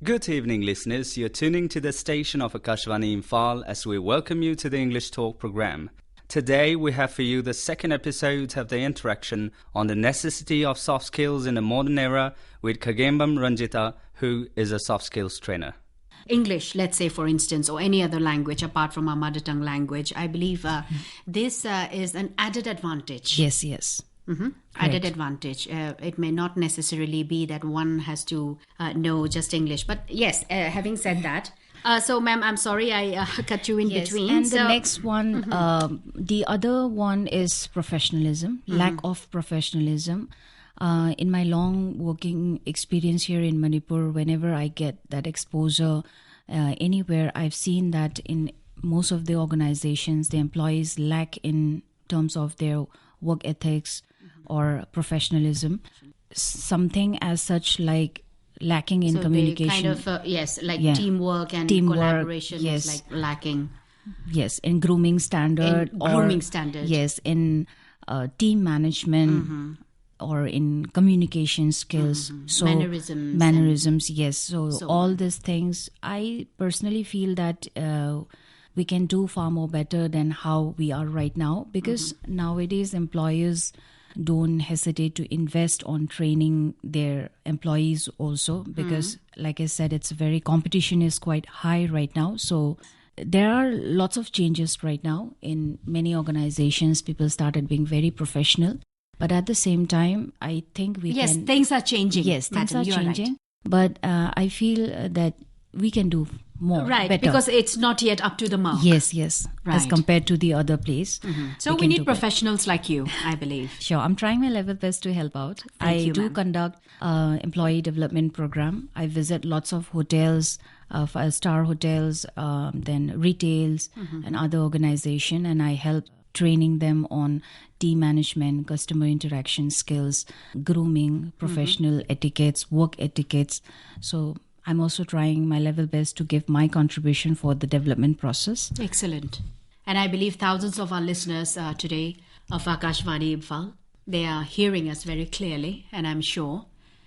Good evening, listeners. You're tuning to the station of Akashvani Imphal as we welcome you to the English Talk program. Today, we have for you the second episode of the interaction on the necessity of soft skills in a modern era with Khangembam Ranjita, who is a soft skills trainer. English, let's say, for instance, or any other language apart from our mother tongue language, I believe this is an added advantage. Yes. Mm-hmm. Added advantage. It may not necessarily be that one has to know just English. But yes, having said that, so ma'am, I'm sorry I cut you in between. And the next one, the other one is professionalism, lack of professionalism. In my long working experience here in Manipur, whenever I get that exposure anywhere, I've seen that in most of the organizations, the employees lack in terms of their work ethics or professionalism, something as such like lacking in communication. Kind of, teamwork and collaboration is like lacking. Yes, in grooming standard. Yes, in team management or in communication skills. So mannerisms, yes. So all these things, I personally feel that we can do far more better than how we are right now, because nowadays employers don't hesitate to invest on training their employees also, because like I said, competition is quite high right now. So there are lots of changes right now in many organizations. People started being very professional, but at the same time, I think things are changing. Yes, things are changing. Right. But I feel that we can do more, better. Because it's not yet up to the mark. Yes, right. As compared to the other place. So we need professionals like you, I believe. Sure, I'm trying my level best to help out. I do conduct employee development program. I visit lots of hotels, 5-star hotels, then retails and other organization, and I help training them on team management, customer interaction skills, grooming, professional etiquettes, work etiquettes. So I'm also trying my level best to give my contribution for the development process. Excellent. And I believe thousands of our listeners today of Akashvani Imphal, they are hearing us very clearly, and I'm sure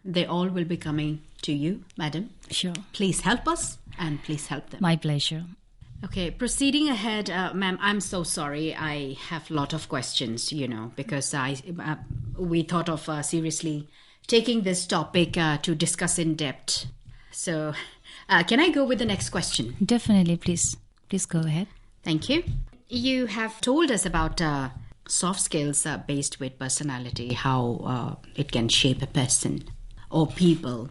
they all will be coming to you, madam. Sure. Please help us and please help them. My pleasure. Okay, proceeding ahead, ma'am, I'm so sorry. I have a lot of questions, because we thought of seriously taking this topic to discuss in depth. So, can I go with the next question? Definitely, please. Please go ahead. Thank you. You have told us about soft skills based with personality, how it can shape a person or people.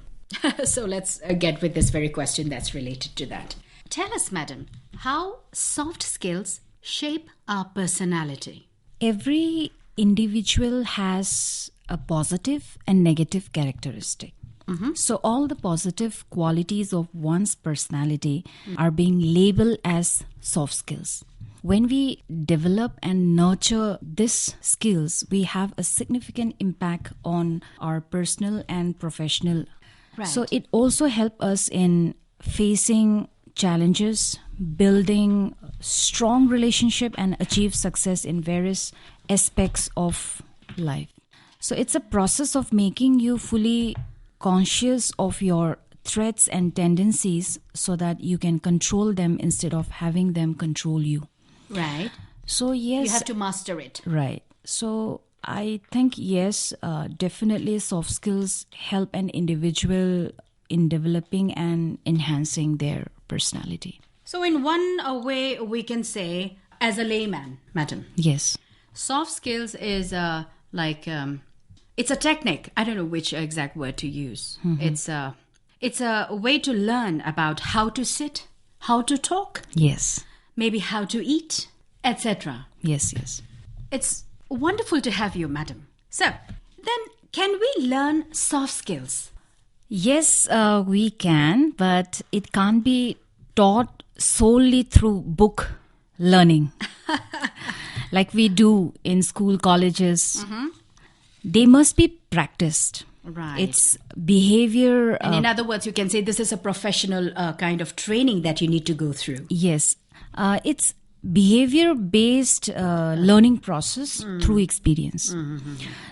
So let's get with this very question that's related to that. Tell us, madam, how soft skills shape our personality. Every individual has a positive and negative characteristic. So all the positive qualities of one's personality are being labeled as soft skills. When we develop and nurture these skills, we have a significant impact on our personal and professional. Right. So it also helps us in facing challenges, building strong relationship, and achieve success in various aspects of life. So it's a process of making you fully conscious of your threats and tendencies so that you can control them instead of having them control you. Right. So yes. You have to master it. Right. So I think yes, definitely soft skills help an individual in developing and enhancing their personality. So in one way we can say, as a layman, madam. Yes. Soft skills is it's a technique. I don't know which exact word to use. It's a way to learn about how to sit, how to talk. Yes. Maybe how to eat, etc. Yes. It's wonderful to have you, madam. So, then can we learn soft skills? Yes, we can, but it can't be taught solely through book learning like we do in school, colleges. They must be practiced. Right. It's behavior. And in other words, you can say this is a professional kind of training that you need to go through. Yes. It's behavior-based learning process through experience.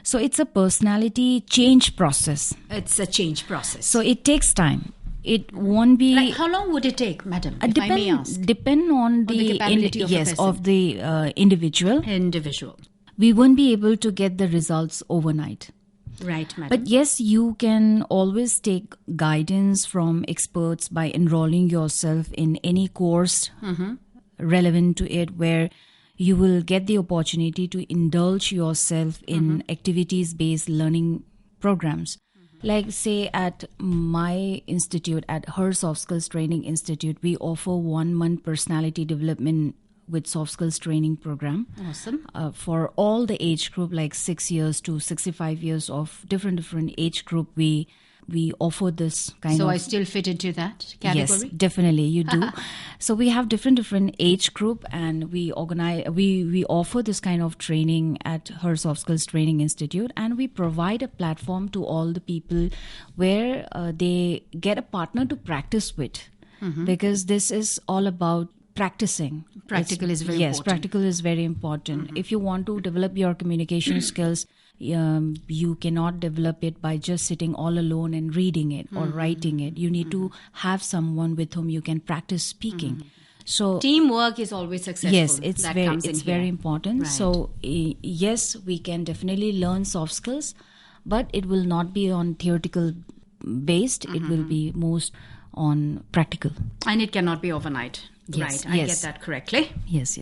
So it's a personality change process. It's a change process. So it takes time. It won't be. Like, how long would it take, madam? If I may ask. Depend on the capability of the individual. We won't be able to get the results overnight. Right, madam. But yes, you can always take guidance from experts by enrolling yourself in any course relevant to it, where you will get the opportunity to indulge yourself in activities-based learning programs. Like, say, at my institute, at Her Soft Skills Training Institute, we offer 1 month personality development with soft skills training program. Awesome. For all the age group, like 6 years to 65 years of different age group, we offer this kind of... So I still fit into that category? Yes, definitely you do. So we have different age group, and we offer this kind of training at Her Soft Skills Training Institute, and we provide a platform to all the people where they get a partner to practice with, because this is all about practicing. Practical is very important. Yes, practical is very important. If you want to develop your communication skills, you cannot develop it by just sitting all alone and reading it or writing it. You need to have someone with whom you can practice speaking. So teamwork is always successful. Yes, it's very important. Right. So yes, we can definitely learn soft skills, but it will not be on theoretical based. It will be most on practical. And it cannot be overnight. Yes, right, I get that correctly. Yes.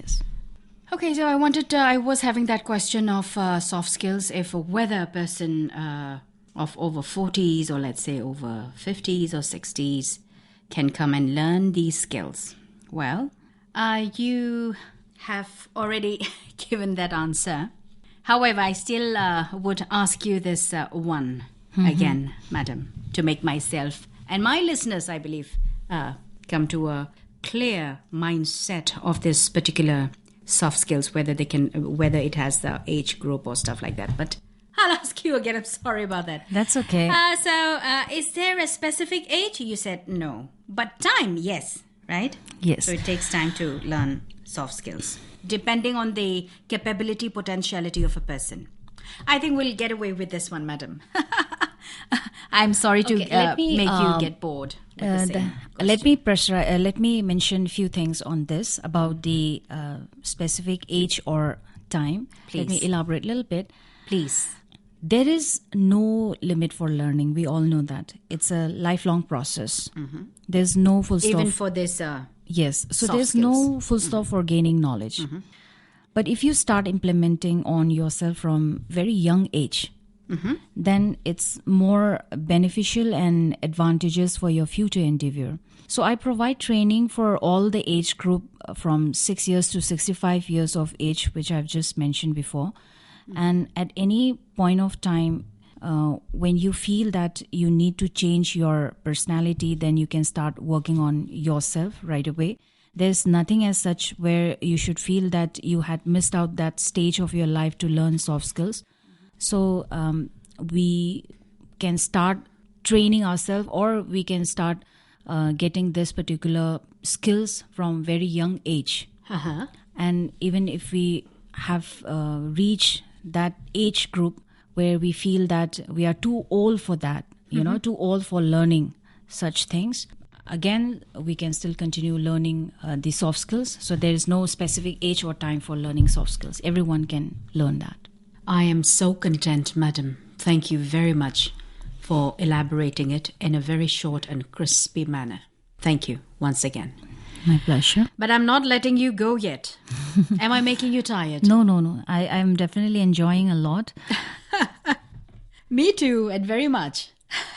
Okay, so I was having that question of soft skills, if whether a person of over 40s or let's say over 50s or 60s can come and learn these skills. Well, you have already given that answer. However, I still would ask you this one again, madam, to make myself and my listeners, I believe, come to a clear mindset of this particular soft skills, whether it has the age group or stuff like that. But I'll ask you again. I'm sorry about that. That's okay. So is there a specific age? You said no. But time, yes, right? Yes. So it takes time to learn soft skills, depending on the capability, potentiality of a person. I think we'll get away with this one, madam. I'm sorry to make you get bored. Let me mention a few things on this about the specific age or time. Please. Let me elaborate a little bit. Please. There is no limit for learning. We all know that. It's a lifelong process. There's no full stop. Even for this yes. So there's skills. no full stop for gaining knowledge. But if you start implementing on yourself from very young age, then it's more beneficial and advantageous for your future endeavor. So I provide training for all the age group from 6 years to 65 years of age, which I've just mentioned before. And at any point of time, when you feel that you need to change your personality, then you can start working on yourself right away. There's nothing as such where you should feel that you had missed out that stage of your life to learn soft skills. So we can start training ourselves, or we can start getting this particular skills from very young age. And even if we have reached that age group where we feel that we are too old for that, too old for learning such things, again, we can still continue learning the soft skills. So there is no specific age or time for learning soft skills. Everyone can learn that. I am so content, madam. Thank you very much for elaborating it in a very short and crispy manner. Thank you once again. My pleasure. But I'm not letting you go yet. Am I making you tired? No. I'm definitely enjoying a lot. Me too, and very much.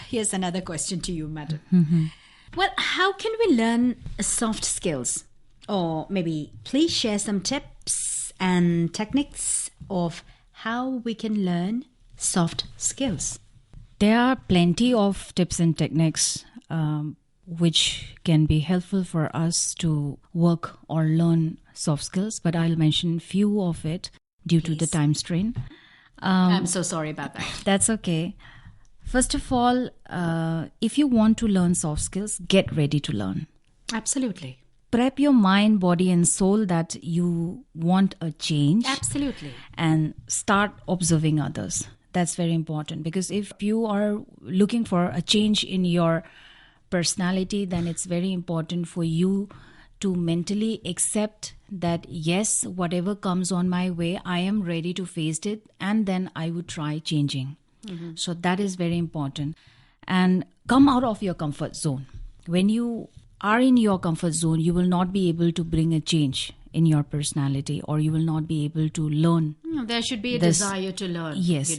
Here's another question to you, madam. Well, how can we learn soft skills? Or maybe please share some tips and techniques of how we can learn soft skills. There are plenty of tips and techniques which can be helpful for us to work or learn soft skills, but I'll mention few of it due to the time strain. I'm so sorry about that. That's okay. First of all, if you want to learn soft skills, get ready to learn. Absolutely. Prep your mind, body and soul that you want a change. Absolutely. And start observing others. That's very important, because if you are looking for a change in your personality, then it's very important for you to mentally accept that, yes, whatever comes on my way, I am ready to face it, and then I would try changing. So that is very important. And come out of your comfort zone. When you are in your comfort zone, you will not be able to bring a change in your personality, or you will not be able to learn. There should be a desire to learn. Yes.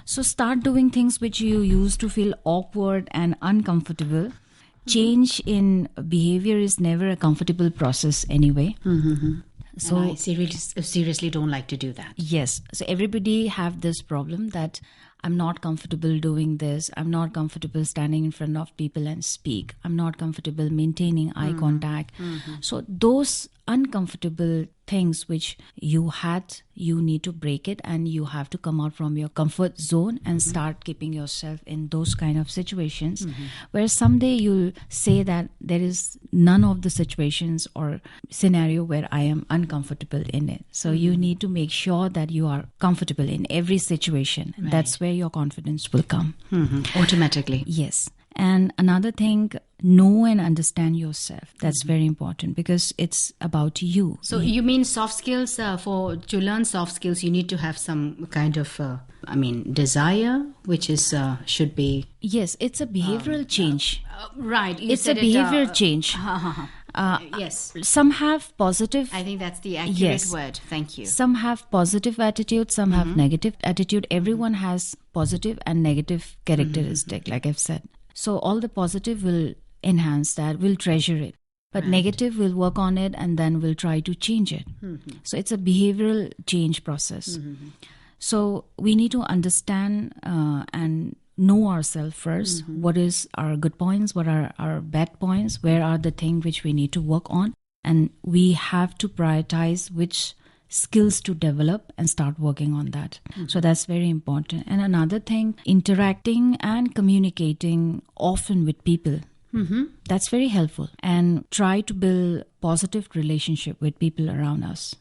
So start doing things which you used to feel awkward and uncomfortable. Change in behavior is never a comfortable process anyway. So and I seriously don't like to do that. Yes. So everybody have this problem that I'm not comfortable doing this. I'm not comfortable standing in front of people and speak. I'm not comfortable maintaining eye contact. So those uncomfortable things which you had, you need to break it, and you have to come out from your comfort zone and start keeping yourself in those kind of situations where someday you'll say that there is none of the situations or scenario where I am uncomfortable in it. So you need to make sure that you are comfortable in every situation. Right. That's where your confidence will come. Automatically. Yes. And another thing, know and understand yourself. That's very important because it's about you. So you mean soft skills, to learn soft skills, you need to have some kind of, desire, which is, should be... Yes, it's a behavioral change. Right. It's a behavioral change. Yes. Some have positive... I think that's the accurate word. Thank you. Some have positive attitude, some have negative attitude. Everyone has positive and negative characteristic, like I've said. So all the positive will enhance that, will treasure it. But negative will work on it and then will try to change it. So it's a behavioral change process. So we need to understand and know ourselves first. What is our good points? What are our bad points? Where are the things which we need to work on? And we have to prioritize which skills to develop and start working on that. So that's very important. And another thing, interacting and communicating often with people. That's very helpful. And try to build positive relationship with people around us.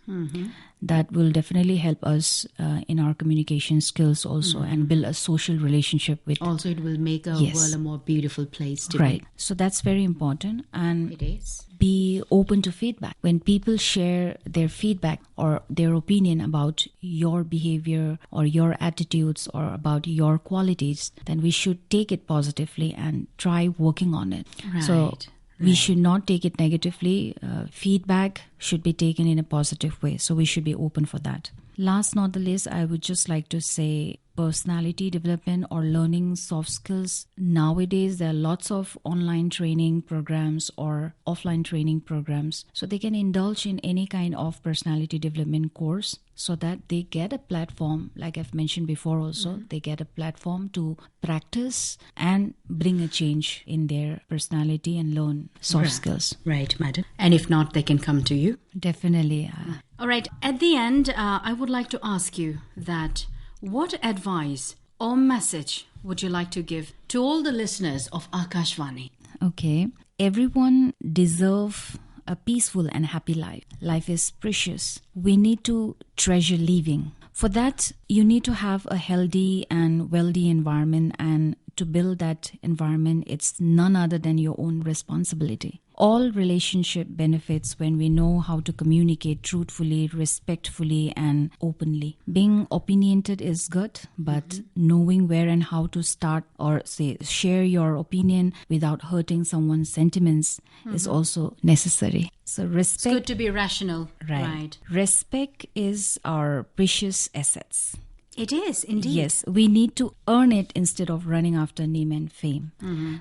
That will definitely help us in our communication skills also and build a social relationship with... Also, it will make our world a more beautiful place to be. So that's very important. And it is. Be open to feedback. When people share their feedback or their opinion about your behavior or your attitudes or about your qualities, then we should take it positively and try working on it. So we should not take it negatively. Feedback should be taken in a positive way. So we should be open for that. Last not the least, I would just like to say personality development or learning soft skills. Nowadays, there are lots of online training programs or offline training programs. So they can indulge in any kind of personality development course so that they get a platform, like I've mentioned before also, they get a platform to practice and bring a change in their personality and learn soft skills. Right, madam. And if not, they can come to you? Definitely. All right. At the end, I would like to ask you that what advice or message would you like to give to all the listeners of Akashvani? Okay. Everyone deserves a peaceful and happy life. Life is precious. We need to treasure living. For that, you need to have a healthy and wealthy environment, and to build that environment, it's none other than your own responsibility. All relationship benefits when we know how to communicate truthfully, respectfully, and openly. Being opinionated is good, but knowing where and how to start or share your opinion without hurting someone's sentiments is also necessary. So respect. It's good to be rational. Right. Respect is our precious assets. It is, indeed. Yes, we need to earn it instead of running after name and fame.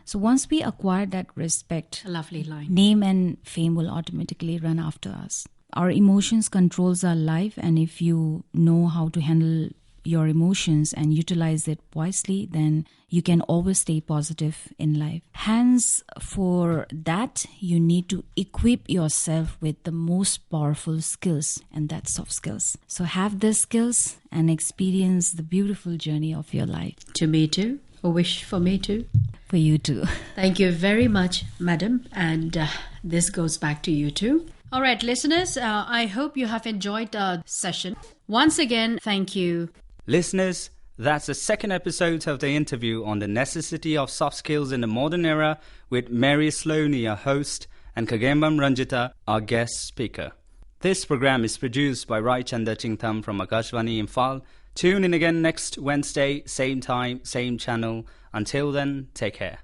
So once we acquire that respect, a lovely line, name and fame will automatically run after us. Our emotions controls our life, and if you know how to handle your emotions and utilize it wisely, then you can always stay positive in life. Hence, for that, you need to equip yourself with the most powerful skills, and that's soft skills. So have the skills and experience the beautiful journey of your life. To me too. A wish for me too. For you too. Thank you very much, madam. And this goes back to you too. All right, listeners, I hope you have enjoyed the session. Once again, thank you. Listeners, That's the second episode of the interview on the necessity of soft skills in the modern era with Mary Sloni, our host, and Khangembam Ranjita, our guest speaker. This program is produced by Raichanda Chingtham from Akashvani Imphal. Tune in again next Wednesday, same time, same channel. Until then, take care.